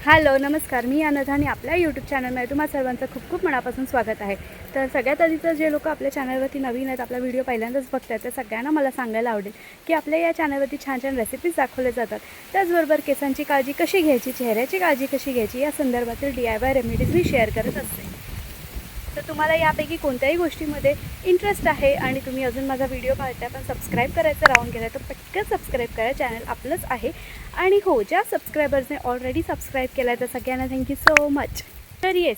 Hello नमस्कार, मी अनघा आणि आपल्या यूट्यूब चॅनलमध्ये तुम्हा सर्वांचं खूप खूप मनापासून स्वागत आहे। तर सगळ्यात आधी तर जे लोक आपल्या चॅनलवरती नवीन आहेत, आपला व्हिडिओ पहिल्यांदाच बघतात, तर सगळ्यांना मला सांगायला आवडेल की आपल्या या चॅनलवरती छान छान रेसिपीज दाखवले जातात। त्याचबरोबर केसांची काळजी कशी घ्यायची, चेहऱ्याची काळजी कशी घ्यायची या संदर्भातील DIY रेमेडीज मी शेअर करत असते। तर तुम्हाला यापैकी कोणत्याही गोष्टीमध्ये इंटरेस्ट आहे आणि तुम्ही अजून माझा व्हिडिओ पाहताय पण सबस्क्राईब करायचं राहून गेलं तर पटकन सबस्क्राईब करा, चॅनल आपलंच आहे। आणि हो, ज्या सबस्क्रायबर्सने ऑलरेडी सबस्क्राईब केलं आहे तर सगळ्यांना थँक्यू सो मच। तर येस,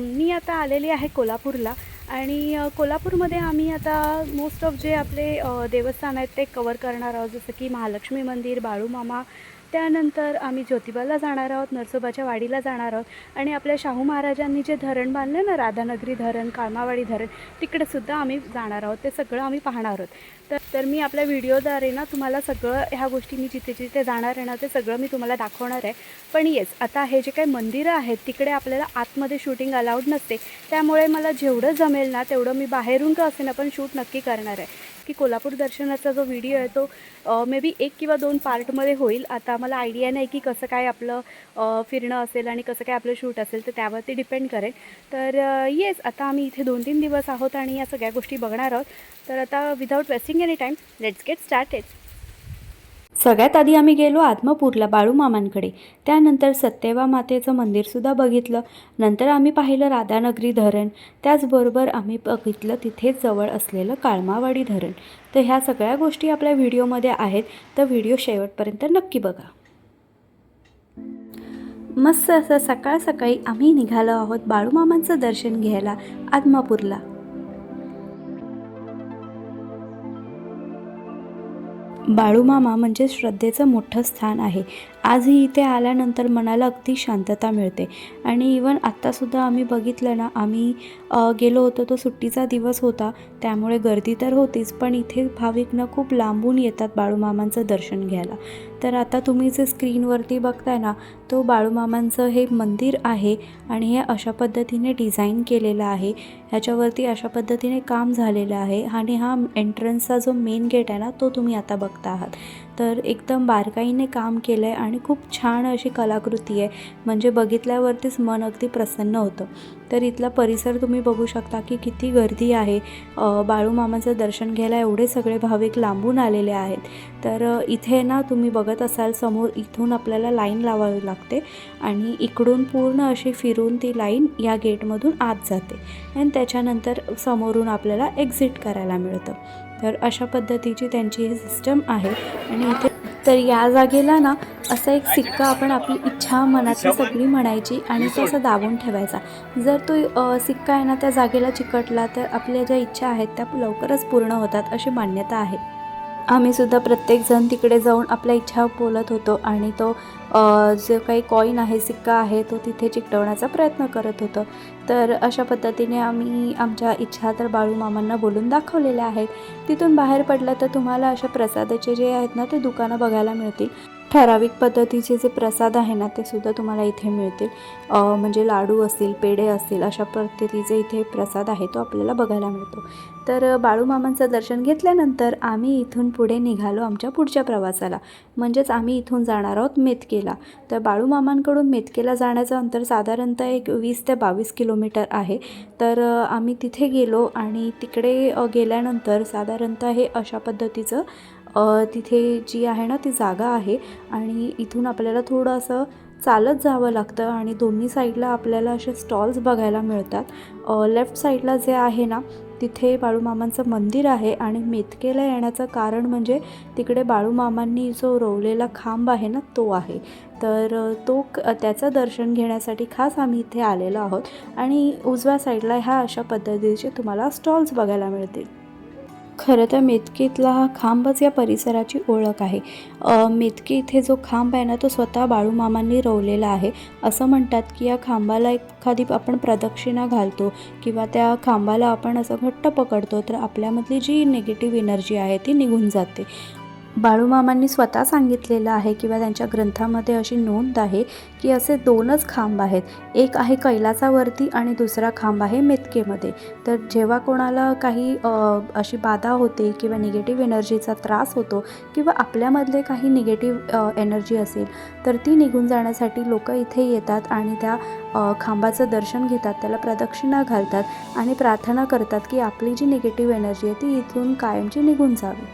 मी आता आलेली आहे कोल्हापूरला आणि कोल्हापूरमध्ये आम्ही आता मोस्ट ऑफ जे आपले देवस्थान आहेत ते कवर करणार आहोत, जसं की महालक्ष्मी मंदिर, बाळूमामा, त्यानंतर आम्ही ज्योतिबाला जाणार आहोत, नरसोबाच्या वाडीला जाणार आहोत आणि आपल्या शाहू महाराजांनी जे धरण बांधलं ना, राधानगरी धरण, काळमावाडी धरण, तिकडेसुद्धा आम्ही जाणार आहोत। ते सगळं आम्ही पाहणार आहोत। तर मी आपल्या व्हिडिओद्वारे ना तुम्हाला सगळं ह्या गोष्टी मी जिथे जिथे जाणार आहे ना ते सगळं मी तुम्हाला दाखवणार आहे। पण येस, आता हे जे काही मंदिरं आहेत तिकडे आपल्याला आतमध्ये शूटिंग अलाउड नसते, त्यामुळे मला जेवढं जमेल ना तेवढं मी बाहेरून का असेना पण शूट नक्की करणार आहे। की कोल्हापूर दर्शनाचा जो व्हिडिओ आहे तो मे बी 1 किंवा 2 पार्टमध्ये होईल। आता मला आयडिया नाही की कसं काय आपलं फिरणं असेल आणि कसं काय आपलं शूट असेल, तर त्यावरती डिपेंड करेल। तर येस, आता आम्ही इथे 2-3 दिवस आहोत आणि या सगळ्या गोष्टी बघणार आहोत। तर आता without wasting any time, let's get started. सगळ्यात आधी आम्ही गेलो आदमापूरला बाळूमामांकडे, त्यानंतर सत्यवा मातेचं मंदिरसुद्धा बघितलं, नंतर आम्ही पाहिलं राधानगरी धरण, त्याचबरोबर आम्ही बघितलं तिथेच जवळ असलेलं काळमावाडी धरण। तर ह्या सगळ्या गोष्टी आपल्या व्हिडिओमध्ये आहेत, तर व्हिडिओ शेवटपर्यंत नक्की बघा। मस्त असं सकाळ सकाळी आम्ही निघालो आहोत बाळूमामांचं दर्शन घ्यायला आदमापूरला। बाळूमामा म्हणजे श्रद्धेचं मोठं स्थान आहे। आजही इथे आल्यानंतर मनाला अगदी शांतता मिळते आणि इवन आत्तासुद्धा आम्ही बघितलं ना, आम्ही गेलो होतो तो सुट्टीचा दिवस होता, त्यामुळे गर्दी तर होतीच, पण इथे भाविक ना खूप लांबून येतात बाळूमामांचं दर्शन घ्यायला। तर आता तुम्ही जे स्क्रीनवरती बघताय ना, तो बाळूमामांचं हे मंदिर आहे आणि हे अशा पद्धतीने डिझाईन केलेलं आहे, ह्याच्यावरती अशा पद्धतीने काम झालेलं आहे आणि हा एंट्रन्सचा जो मेन गेट आहे ना, तो तुम्ही आता बघता आहात। तर एकदम बारकाईने काम केलं आहे आणि खूप छान अशी कलाकृती आहे, म्हणजे बघितल्यावरतीच मन अगदी प्रसन्न होतं। तर इथला परिसर तुम्ही बघू शकता की किती गर्दी आहे, बाळूमामांचं दर्शन घ्यायला एवढे सगळे भाविक लांबून आलेले आहेत। तर इथे ना तुम्ही बघत असाल समोर, इथून आपल्याला लाईन लावावी लागते आणि इकडून पूर्ण अशी फिरून ती लाईन या गेटमधून आत जाते आणि त्याच्यानंतर समोरून आपल्याला एक्झिट करायला मिळतं। तर अशा पद्धतीची त्यांची ही सिस्टम आहे आणि इथे तर या जागेला ना असा एक सिक्का, आपण आपली इच्छा मनातली सगळी म्हणायची आणि तो असा दाबून ठेवायचा। जर तो सिक्का आहे ना त्या जागेला चिकटला तर आपल्या ज्या इच्छा आहेत त्या लवकरच पूर्ण होतात अशी मान्यता आहे। आम्हीसुद्धा प्रत्येकजण तिकडे जाऊन आपल्या इच्छा बोलत होतो आणि तो जो काही कॉईन आहे, सिक्का आहे, तो तिथे चिकटवण्याचा प्रयत्न करत होतो। तर अशा पद्धतीने आम्ही आमच्या इच्छा तर बाळूमामांना बोलून दाखवलेल्या आहेत। तिथून बाहेर पडलं तर तुम्हाला अशा प्रसादाचे जे आहेत ना ते दुकानं बघायला मिळतील। ठराविक पद्धतीचे जे प्रसाद आहे ना ते सुद्धा तुम्हाला इथे मिळतील, म्हणजे लाडू असतील, पेढे असतील, अशा पद्धतीचे इथे प्रसाद आहे तो आपल्याला बघायला मिळतो। तर बाळूमामांचं दर्शन घेतल्यानंतर आम्ही इथून पुढे निघालो आमच्या पुढच्या प्रवासाला, म्हणजेच आम्ही इथून जाणार आहोत मेतकेला। तर बाळूमामांकडून मेतकेला जाण्याचं अंतर साधारणतः एक 20 ते 22 किलोमीटर आहे। तर आम्ही तिथे गेलो आणि तिकडे गेल्यानंतर साधारणतः हे अशा पद्धतीचं तिथे जी आहे ना ती जागा आहे आणि इथून आपल्याला थोडं असं चालत जावं लागतं आणि दोन्ही साईडला आपल्याला असे स्टॉल्स बघायला मिळतात। लेफ्ट साईडला जे आहे ना तिथे बाळूमामांचं मंदिर आहे आणि मेतकेला येण्याचं कारण म्हणजे तिकडे बाळूमामांनी जो रोवलेला खांब आहे ना तो आहे। तर त्याचं दर्शन घेण्यासाठी खास आम्ही इथे आलेलो आहोत आणि उजव्या साईडला ह्या अशा पद्धतीचे तुम्हाला स्टॉल्स बघायला मिळतील। खरं तर मेतके इथला हा खांबच या परिसराची ओळख आहे। मेतके इथे जो खांब आहे ना तो स्वतः बाळूमामांनी रोवलेला आहे। असं म्हणतात की या खांबाला एखादी आपण प्रदक्षिणा घालतो किंवा त्या खांबाला आपण असं घट्ट पकडतो तर आपल्यामधली जी निगेटिव्ह एनर्जी आहे ती निघून जाते। बाळूमामांनी स्वतः सांगितलेलं आहे किंवा त्यांच्या ग्रंथामध्ये अशी नोंद आहे की असे 2च खांब आहेत. एक आहे कैलासावरती आणि दुसरा खांब आहे मेतकेमध्ये. तर जेव्हा कोणाला काही अशी बाधा होते किंवा निगेटिव्ह एनर्जीचा त्रास होतो किंवा आपल्यामधले काही निगेटिव्ह एनर्जी असेल तर ती निघून जाण्यासाठी लोक इथे येतात आणि त्या खांबाचं दर्शन घेतात, त्याला प्रदक्षिणा घालतात आणि प्रार्थना करतात की आपली जी निगेटिव्ह एनर्जी आहे ती इथून कायमची निघून जावी.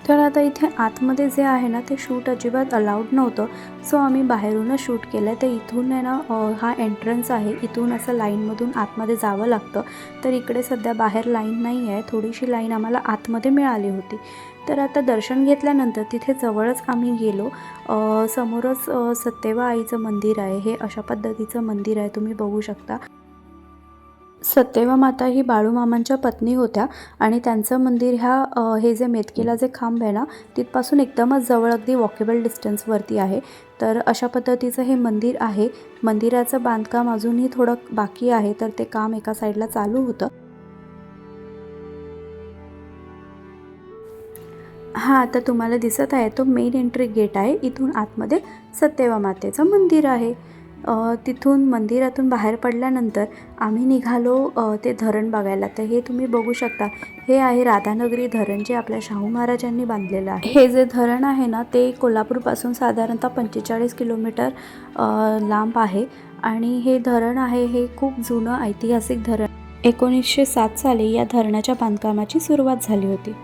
तर आता इथे आतमध्ये जे आहे ना ते शूट अजिबात अलाउड नव्हतं, सो आम्ही बाहेरूनच शूट केलं आहे. तर इथून आहे ना हा एंट्रन्स आहे, इथून असं लाईनमधून आतमध्ये जावं लागतं. तर इकडे सध्या बाहेर लाईन नाही आहे, थोडीशी लाईन आम्हाला आतमध्ये मिळाली होती. तर आता दर्शन घेतल्यानंतर तिथे जवळच आम्ही गेलो. समोरच सत्यवा आईचं मंदिर आहे. हे अशा पद्धतीचं मंदिर आहे, तुम्ही बघू शकता. सत्यवा माता ही बाळूमामांच्या पत्नी होत्या आणि त्यांचं मंदिर हे जे मेतकेला जे खांब आहे ना तिथपासून एकदमच जवळ, अगदी वॉकेबल डिस्टन्सवरती आहे. तर अशा पद्धतीचं हे मंदिर आहे. मंदिराचं बांधकाम अजूनही थोडं बाकी आहे, तर ते काम एका साईडला चालू होतं. हा आता तुम्हाला दिसत आहे तो मेन एंट्री गेट आहे. इथून आतमध्ये सत्यवा मातेचं मंदिर आहे. तिथून मंदिरातून बाहेर पडल्यानंतर आम्ही निघालो ते धरण बघायला. तर हे तुम्ही बघू शकता, हे आहे राधानगरी धरण, जे आपल्या शाहू महाराजांनी बांधलेलं आहे. हे जे धरण आहे ना ते कोल्हापूरपासून साधारणतः 45 किलोमीटर लांब आहे आणि हे धरण आहे हे खूप जुनं ऐतिहासिक धरण. 1907 साली या धरणाच्या बांधकामाची सुरुवात झाली होती.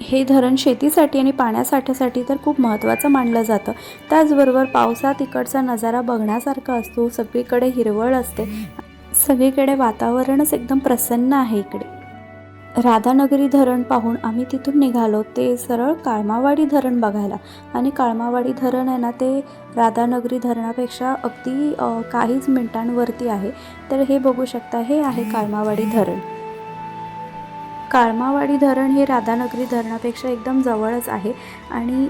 हे धरण शेतीसाठी आणि पाण्यासाठ्यासाठी तर खूप महत्त्वाचं मानलं जातं. त्याचबरोबर पावसात इकडचा नजारा बघण्यासारखा असतो. सगळीकडे हिरवळ असते, सगळीकडे वातावरणच एकदम प्रसन्न आहे इकडे. राधानगरी धरण पाहून आम्ही तिथून निघालो ते सरळ काळमावाडी धरण बघायला. आणि काळमावाडी धरण आहे ना ते राधानगरी धरणापेक्षा अगदी काहीच मिनिटांवरती आहे. तर हे बघू शकता, हे आहे काळमावाडी धरण. काळमावाडी धरण हे राधानगरी धरणापेक्षा एकदम जवळच आहे आणि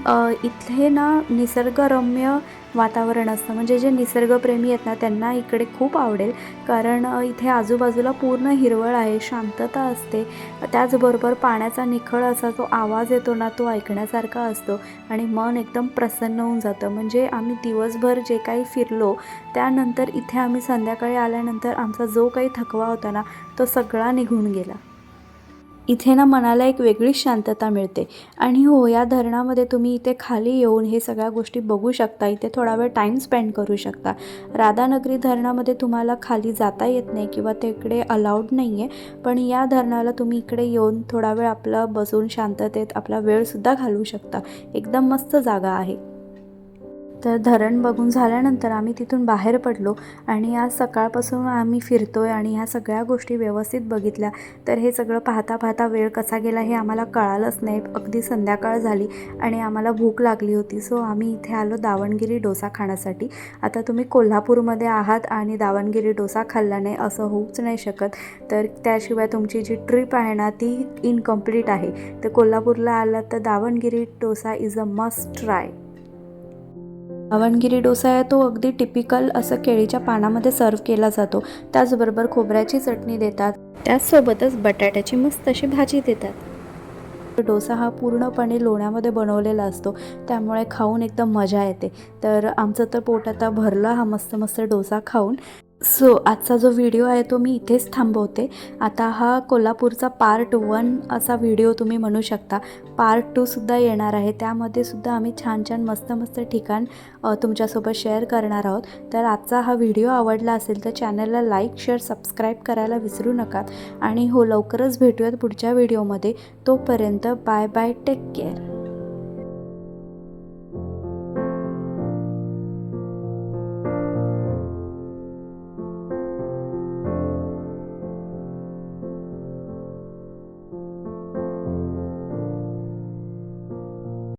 इथले ना निसर्गरम्य वातावरण असतं. म्हणजे जे निसर्गप्रेमी आहेत ना त्यांना इकडे खूप आवडेल, कारण इथे आजूबाजूला पूर्ण हिरवळ आहे, शांतता असते. त्याचबरोबर पाण्याचा निखळ असा जो आवाज येतो ना तो ऐकण्यासारखा असतो आणि मन एकदम प्रसन्न होऊन जातं. म्हणजे आम्ही दिवसभर जे काही फिरलो त्यानंतर इथे आम्ही संध्याकाळी आल्यानंतर आमचा जो काही थकवा होता ना तो सगळा निघून गेला. इथे ना मनाला एक वेगळीच शांतता मिळते. आणि हो, या धरणामध्ये तुम्ही इथे खाली येऊन हे सगळ्या गोष्टी बघू शकता. इथे थोडा वेळ टाईम स्पेंड करू शकता. राधानगरी धरणामध्ये तुम्हाला खाली जाता येत नाही किंवा तिकडे अलाउड नाही आहे, पण या धरणाला तुम्ही इकडे येऊन थोडा वेळ आपलं बसून शांततेत आपला वेळसुद्धा घालवू शकता. एकदम मस्त जागा आहे. तर धरण बघून झाल्यानंतर आम्ही तिथून बाहेर पडलो आणि आज सकाळपासून आम्ही फिरतो आहे आणि ह्या सगळ्या गोष्टी व्यवस्थित बघितल्या. तर हे सगळं पाहता पाहता वेळ कसा गेला हे आम्हाला कळालंच नाही. अगदी संध्याकाळ झाली आणि आम्हाला भूक लागली होती, सो आम्ही इथे आलो दावणगिरी डोसा खाण्यासाठी. आता तुम्ही कोल्हापूरमध्ये आहात आणि दावणगिरी डोसा खाल्ला नाही असं होऊच नाही शकत. तर त्याशिवाय तुमची जी ट्रिप आहे ना ती इनकम्प्लीट आहे. तर कोल्हापूरला आलात तर Davangere dosa is a must try. Davangere dosa आहे तो अगदी टिपिकल असं केळीच्या पानामध्ये सर्व केला जातो. त्याचबरोबर खोबऱ्याची चटणी देतात, त्याचसोबतच बटाट्याची मस्त अशी भाजी देतात. डोसा हा पूर्णपणे लोण्यामध्ये बनवलेला असतो, त्यामुळे खाऊन एकदम मजा येते. तर आमचं तर पोट आता भरलं हा मस्त मस्त डोसा खाऊन. सो आजचा जो व्हिडिओ आहे तो मी इथेच थांबवते. आता हा कोल्हापूरचा पार्ट 1 असा व्हिडिओ तुम्ही म्हणू शकता. पार्ट 2सुद्धा येणार आहे, त्यामध्ये सुद्धा आम्ही छान छान मस्त मस्त ठिकाण तुमच्यासोबत शेअर करणार आहोत. तर आजचा हा व्हिडिओ आवडला असेल तर चॅनलला लाईक, शेअर, सबस्क्राईब करायला विसरू नका. आणि हो, लवकरच भेटूयात पुढच्या व्हिडिओमध्ये. तोपर्यंत बाय बाय, टेक केअर.